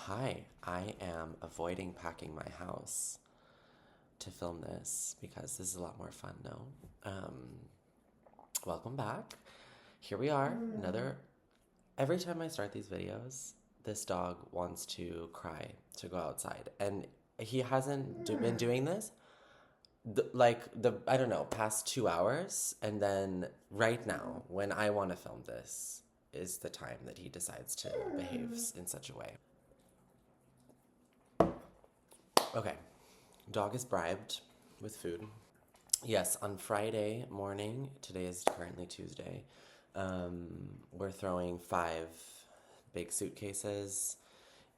Hi, I am avoiding packing my house to film this because this is a lot more fun, no? Welcome back. Here we are, another. Every time I start these videos, this dog wants to cry to go outside. And he hasn't been doing this I don't know, past 2 hours. And then right now, when I want to film this, is the time that he decides to behave in such a way. Okay, dog is bribed with food. Yes, on Friday morning, today is currently Tuesday, we're throwing 5 big suitcases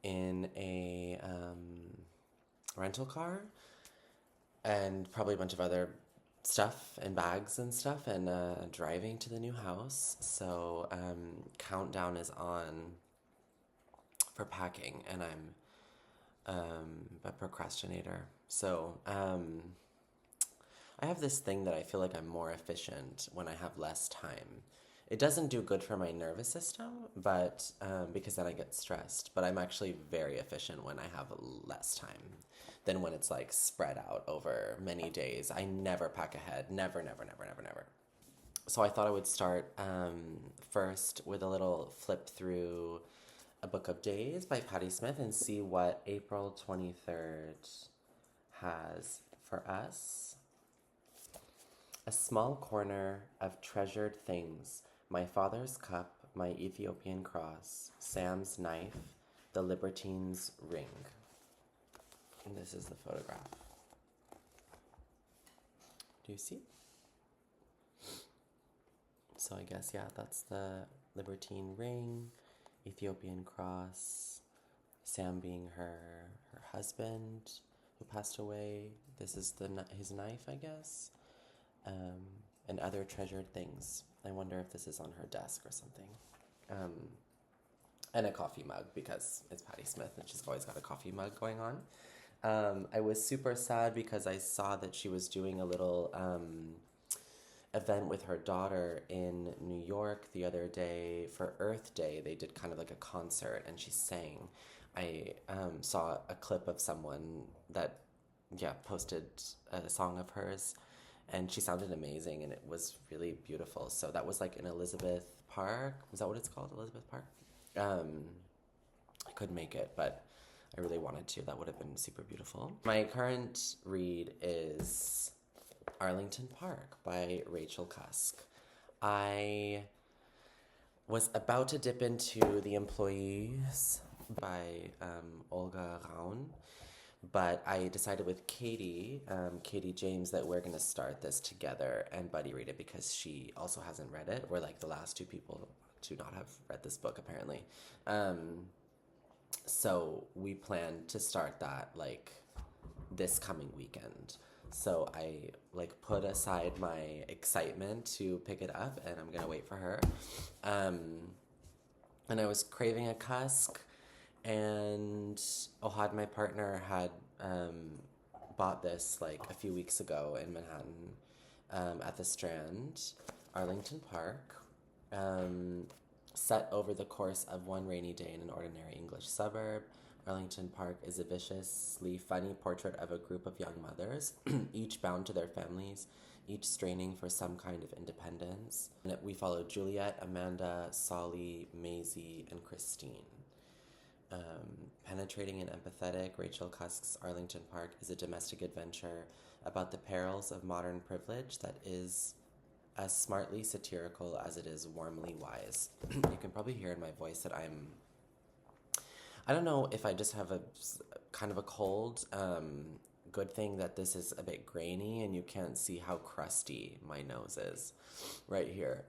in a rental car and probably a bunch of other stuff and bags and stuff and driving to the new house. So countdown is on for packing and I'm a procrastinator. So I have this thing that I feel like I'm more efficient when I have less time. It doesn't do good for my nervous system, but because then I get stressed. But I'm actually very efficient when I have less time than when it's like spread out over many days. I never pack ahead. Never, never, never, never, never. So I thought I would start first with a little flip through A Book of Days by Patti Smith and see what April 23rd has for us. A small corner of treasured things, my father's cup, my Ethiopian cross, Sam's knife, the libertine's ring. And this is the photograph. Do you see? So I guess, yeah, that's the libertine ring, Ethiopian cross, Sam being her husband who passed away. This is his knife, I guess. And other treasured things. I wonder if this is on her desk or something. And a coffee mug because it's Patti Smith and she's always got a coffee mug going on. I was super sad because I saw that she was doing a little event with her daughter in New York the other day for Earth Day. They did kind of like a concert and she sang. I saw a clip of someone that, posted a song of hers. And she sounded amazing, and it was really beautiful. So that was like in Elizabeth Park. Was that what it's called, Elizabeth Park? I couldn't make it, but I really wanted to. That would have been super beautiful. My current read is Arlington Park by Rachel Cusk. I was about to dip into The Employees by Olga Raun. But I decided with Katie James, that we're going to start this together and buddy read it because she also hasn't read it. We're like the last two people to not have read this book, apparently. So we plan to start that like this coming weekend. So I like put aside my excitement to pick it up and I'm going to wait for her. And I was craving a Cusk. And Ohad, my partner, had bought this like a few weeks ago in Manhattan at the Strand, Arlington Park, set over the course of one rainy day in an ordinary English suburb. Arlington Park is a viciously funny portrait of a group of young mothers, each bound to their families, each straining for some kind of independence. And we follow Juliet, Amanda, Solly, Maisie, and Christine. Penetrating and empathetic, Rachel Cusk's Arlington Park is a domestic adventure about the perils of modern privilege that is as smartly satirical as it is warmly wise. You can probably hear in my voice that I don't know if I just have a kind of a cold. Good thing that this is a bit grainy and you can't see how crusty my nose is right here.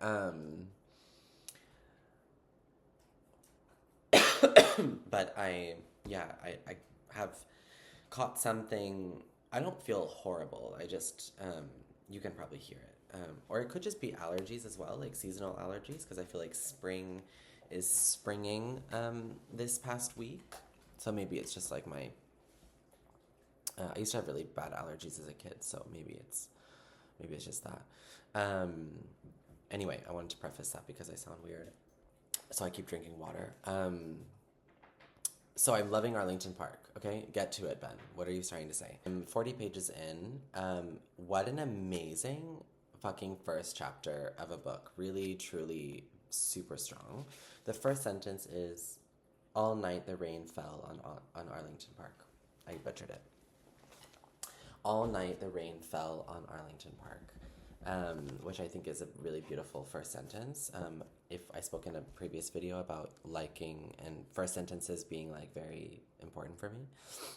But I have caught something. I don't feel horrible. I just, you can probably hear it. Or it could just be allergies as well, like seasonal allergies, because I feel like spring is springing this past week. So maybe it's just like I used to have really bad allergies as a kid, so maybe it's just that. Anyway, I wanted to preface that because I sound weird. So I keep drinking water. So I'm loving Arlington Park. Okay, get to it, Ben. What are you starting to say? I'm 40 pages in. What an amazing fucking first chapter of a book. Really, truly super strong. The first sentence is, "All night the rain fell on Arlington Park." I butchered it. All night the rain fell on Arlington Park, which I think is a really beautiful first sentence. If I spoke in a previous video about liking and first sentences being like very important for me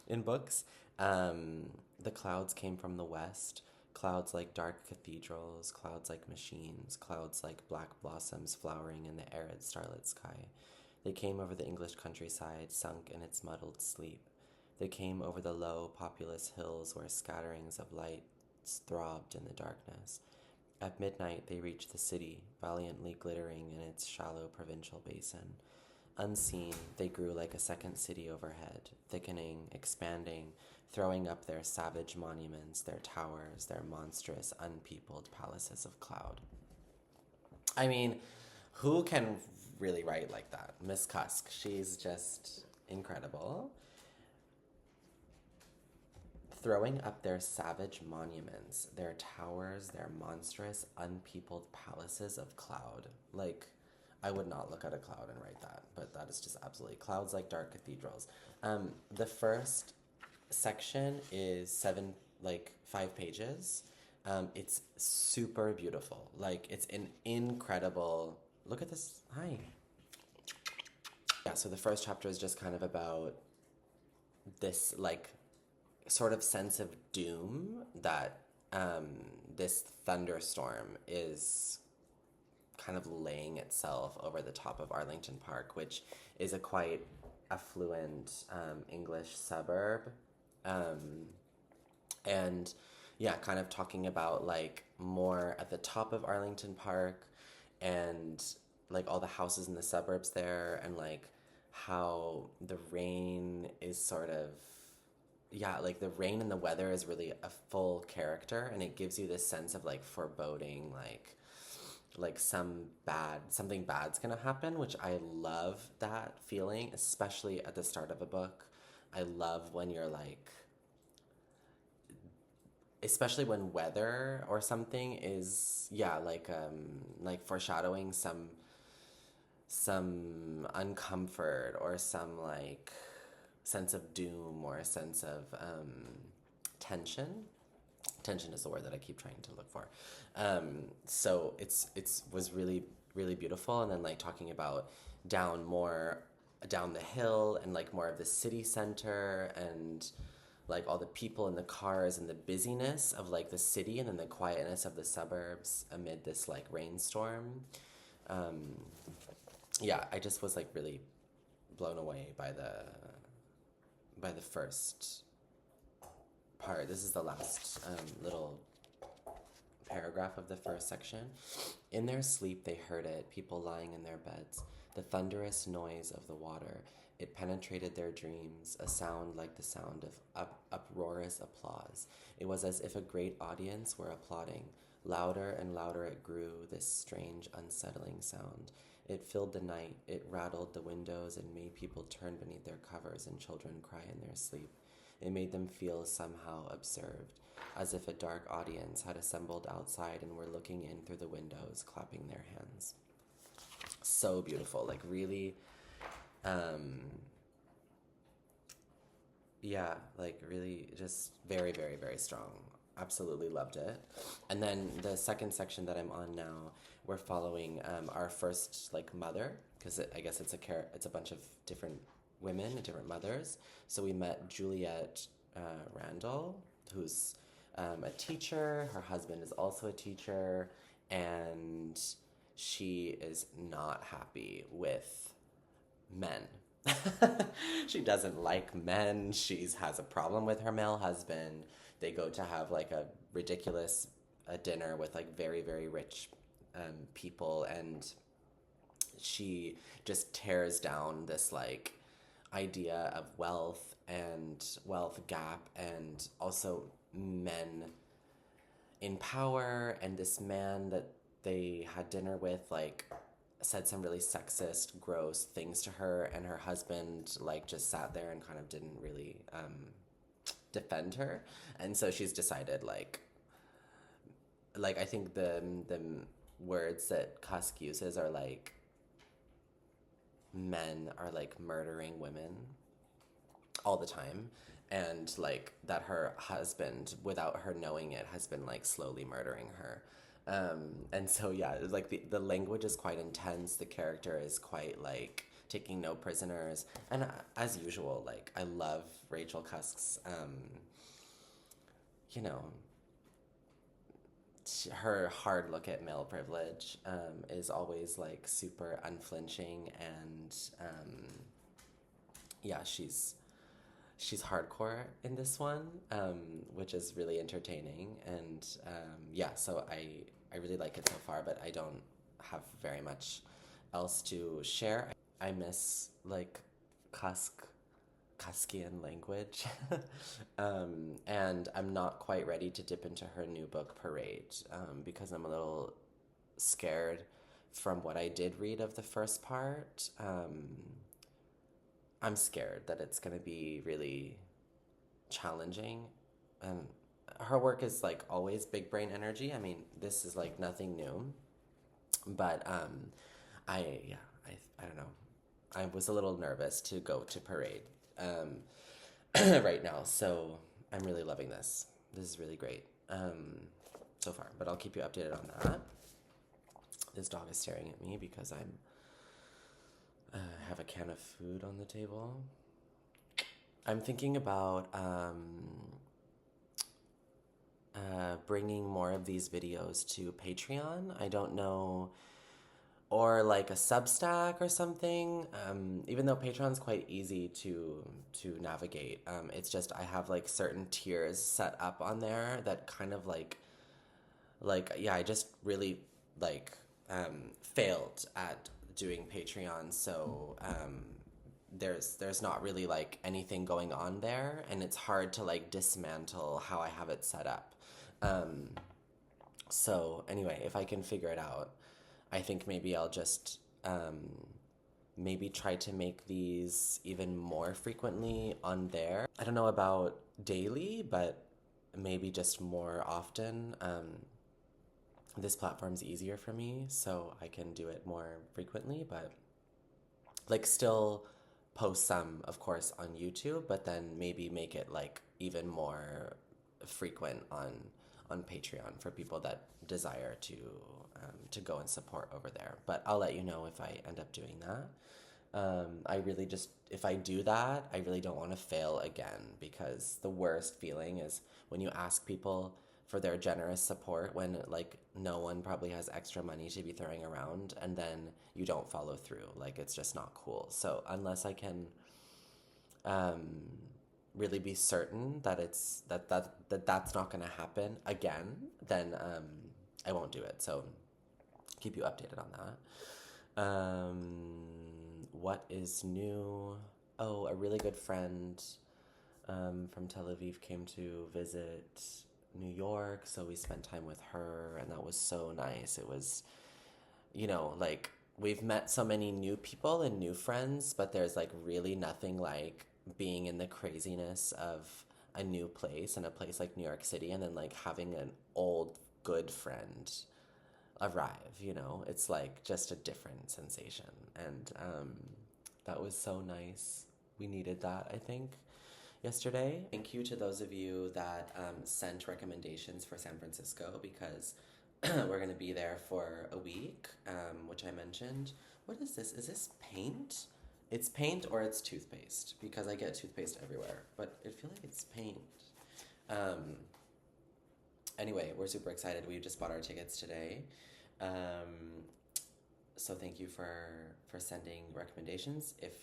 in books, the clouds came from the west. Clouds like dark cathedrals, clouds like machines, clouds like black blossoms flowering in the arid starlit sky. They came over the English countryside, sunk in its muddled sleep. They came over the low, populous hills where scatterings of lights throbbed in the darkness. At midnight, they reached the city, valiantly glittering in its shallow provincial basin. Unseen, they grew like a second city overhead, thickening, expanding, throwing up their savage monuments, their towers, their monstrous, unpeopled palaces of cloud. I mean, who can really write like that? Miss Cusk, she's just incredible. Throwing up their savage monuments, their towers, their monstrous, unpeopled palaces of cloud. Like, I would not look at a cloud and write that, but that is just absolutely clouds like dark cathedrals. The first section is 5 pages. It's super beautiful. Like, it's an incredible. Look at this. Hi. Yeah. So the first chapter is just kind of about this like sort of sense of doom that this thunderstorm is kind of laying itself over the top of Arlington Park, which is a quite affluent English suburb. And yeah, kind of talking about like more at the top of Arlington Park and like all the houses in the suburbs there, and like how the rain is sort of, yeah, like the rain and the weather is really a full character, and it gives you this sense of like foreboding, like something bad's gonna happen, which I love that feeling, especially at the start of a book. I love when you're like, especially when weather or something is, yeah, like foreshadowing some uncomfort or some like sense of doom or a sense of tension. Tension is the word that I keep trying to look for. So it's was really really beautiful, and then like talking about down the hill and like more of the city center and like all the people and the cars and the busyness of like the city, and then the quietness of the suburbs amid this like rainstorm. Yeah, I just was like really blown away by the first part. This is the last little paragraph of the first section. In their sleep they heard it, people lying in their beds, the thunderous noise of the water. It penetrated their dreams, a sound like the sound of uproarious applause. It was as if a great audience were applauding. Louder and louder it grew, this strange, unsettling sound. It filled the night, it rattled the windows and made people turn beneath their covers and children cry in their sleep. It made them feel somehow observed, as if a dark audience had assembled outside and were looking in through the windows, clapping their hands. So beautiful, like really, yeah, like really just very, very, very strong. Absolutely loved it. And then the second section that I'm on now, we're following our first like mother, because I guess it's a bunch of different women, different mothers. So we met Juliet Randall, who's a teacher. Her husband is also a teacher, and she is not happy with men. She doesn't like men. She has a problem with her male husband. They go to have like a ridiculous dinner with like very, very rich people, and she just tears down this like idea of wealth and wealth gap, and also men in power, and this man that they had dinner with like said some really sexist, gross things to her, and her husband like just sat there and kind of didn't really defend her, and so she's decided like I think the words that Cusk uses are like men are like murdering women all the time, and like that her husband, without her knowing it, has been like slowly murdering her. And so yeah, like the language is quite intense. The character is quite like taking no prisoners, and as usual, like I love Rachel Cusk's you know, her hard look at male privilege is always like super unflinching, and yeah, she's hardcore in this one, which is really entertaining, and yeah, so I really like it so far, but I don't have very much else to share. I miss like Cusk Cuskian language. And I'm not quite ready to dip into her new book, Parade, because I'm a little scared from what I did read of the first part. I'm scared that it's going to be really challenging. And her work is like always big brain energy. I mean, this is like nothing new. But yeah, I don't know. I was a little nervous to go to Parade um, right now, so I'm really loving this. This is really great so far, but I'll keep you updated on that. This dog is staring at me because have a can of food on the table. I'm thinking about bringing more of these videos to Patreon. I don't know, or like a Substack or something. Even though Patreon's quite easy to navigate, it's just I have like certain tiers set up on there that kind of like yeah, I just really like failed at doing Patreon, so there's not really like anything going on there, and it's hard to like dismantle how I have it set up. Um, so anyway, if I can figure it out, I think maybe I'll just maybe try to make these even more frequently on there. I don't know about daily, but maybe just more often. This platform's easier for me, so I can do it more frequently, but like still post some, of course, on YouTube, but then maybe make it like even more frequent on Patreon for people that desire to go and support over there. But I'll let you know if I end up doing that. I really just, if I do that, I really don't want to fail again, because the worst feeling is when you ask people for their generous support when like no one probably has extra money to be throwing around, and then you don't follow through. Like it's just not cool. So unless I can um, really be certain that that's not going to happen again, then I won't do it. So keep you updated on that. What is new? Oh, a really good friend from Tel Aviv came to visit New York, so we spent time with her, and that was so nice. It was, like we've met so many new people and new friends, but there's like really nothing like being in the craziness of a new place, and a place like New York City, and then like having an old good friend arrive. It's like just a different sensation, and that was so nice. We needed that, I think, yesterday. Thank you to those of you that sent recommendations for San Francisco, because we're going to be there for a week, which I mentioned. What is this? Is this paint? It's paint or it's toothpaste, because I get toothpaste everywhere, but I feel like it's paint. Anyway, we're super excited. We just bought our tickets today. So thank you for sending recommendations. If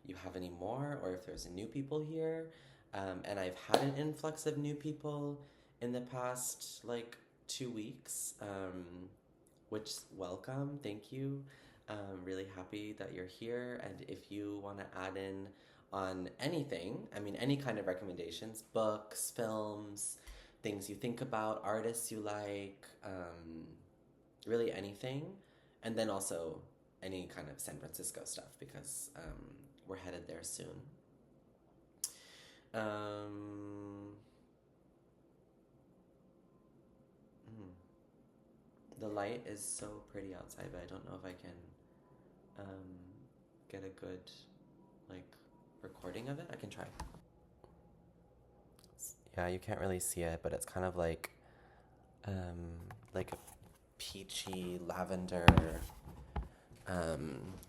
you have any more, or if there's new people here, and I've had an influx of new people in the past like 2 weeks, which welcome, thank you. Really happy that you're here, and if you want to add in on anything, I mean any kind of recommendations, books, films, things you think about, artists you like, really anything. And then also any kind of San Francisco stuff because we're headed there soon. The light is so pretty outside, but I don't know if I can get a good like recording of it. I can try. Yeah, you can't really see it, but it's kind of like a peachy lavender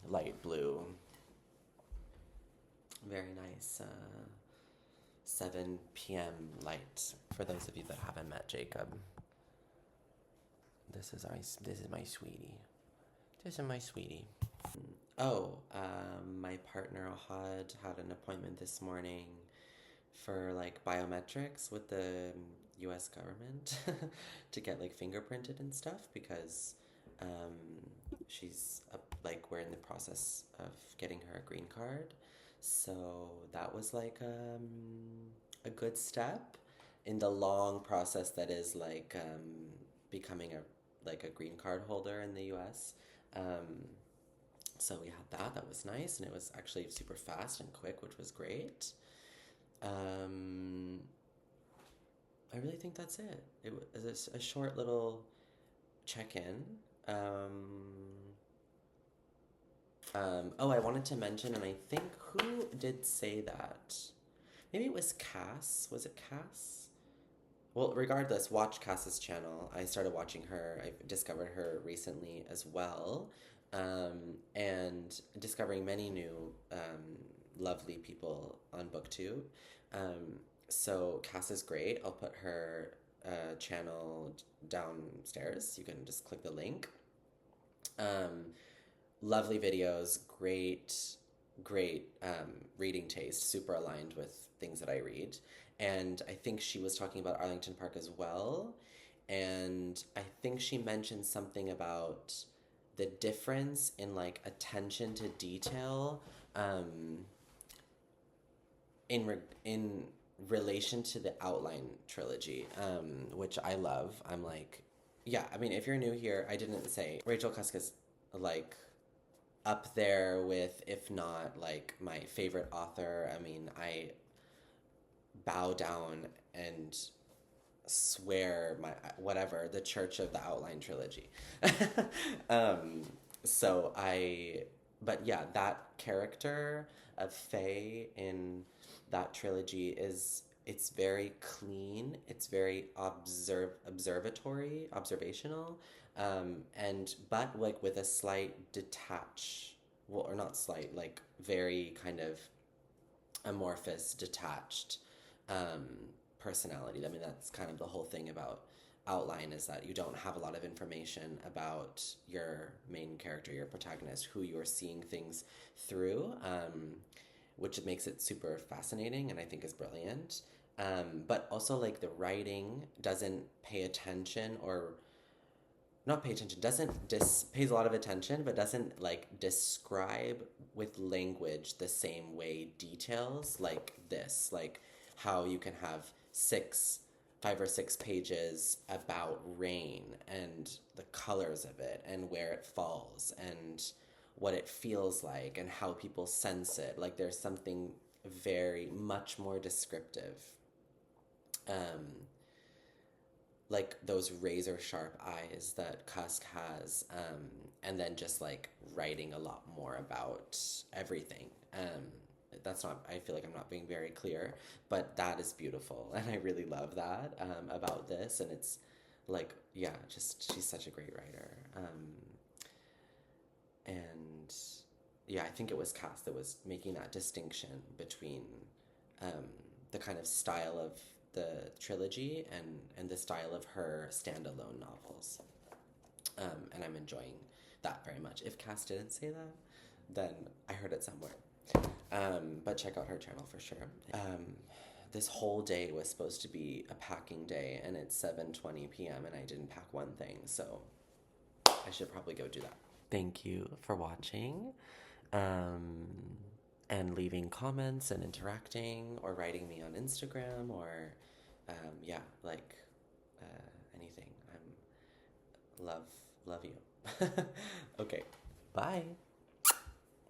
light blue. Very nice 7 p.m. light for those of you that haven't met Jacob. This is my sweetie. This is my sweetie. Oh, my partner had an appointment this morning for like biometrics with the U.S. government to get like fingerprinted and stuff because she's like we're in the process of getting her a green card. So that was like a good step in the long process that is like becoming a green card holder in the U.S. So we had that. That was nice, and it was actually super fast and quick, which was great. I really think that's it. It was a short little check-in. Oh, I wanted to mention, and I think who did say that? Maybe it was Cass. Was it Cass? Well, regardless, watch Cass's channel. I started watching her. I discovered her recently as well. And discovering many new lovely people on BookTube. So Cass is great. I'll put her channel downstairs. You can just click the link. Lovely videos, great reading taste, super aligned with things that I read. And I think she was talking about Arlington Park as well. And I think she mentioned something about the difference in like attention to detail in relation to the Outline trilogy, which I love. I'm like, yeah, I mean, if you're new here, I didn't say Rachel Cusk is like up there with, if not like my favorite author. I mean, I bow down and swear my whatever the Church of the Outline trilogy. But yeah, that character of Faye in that trilogy it's very clean, it's very observational, but like with a slight or not slight, like very kind of amorphous, detached personality. I mean, that's kind of the whole thing about Outline, is that you don't have a lot of information about your main character, your protagonist, who you're seeing things through, which makes it super fascinating and I think is brilliant. But also like the writing doesn't pay attention, or not pay attention, pays a lot of attention, but doesn't like describe with language the same way details like this, like how you can have 5 or 6 pages about rain and the colors of it and where it falls and what it feels like and how people sense it. Like there's something very much more descriptive. Like those razor sharp eyes that Cusk has, and then just like writing a lot more about everything. That's not, I feel like I'm not being very clear, but that is beautiful. And I really love that about this. And it's like, yeah, just, she's such a great writer. And yeah, I think it was Cass that was making that distinction between the kind of style of the trilogy and the style of her standalone novels. And I'm enjoying that very much. If Cass didn't say that, then I heard it somewhere. But check out her channel for sure. This whole day was supposed to be a packing day, and it's 7:20 p.m. and I didn't pack one thing, so I should probably go do that. Thank you for watching, and leaving comments and interacting or writing me on Instagram or anything. Love you. Okay, Bye.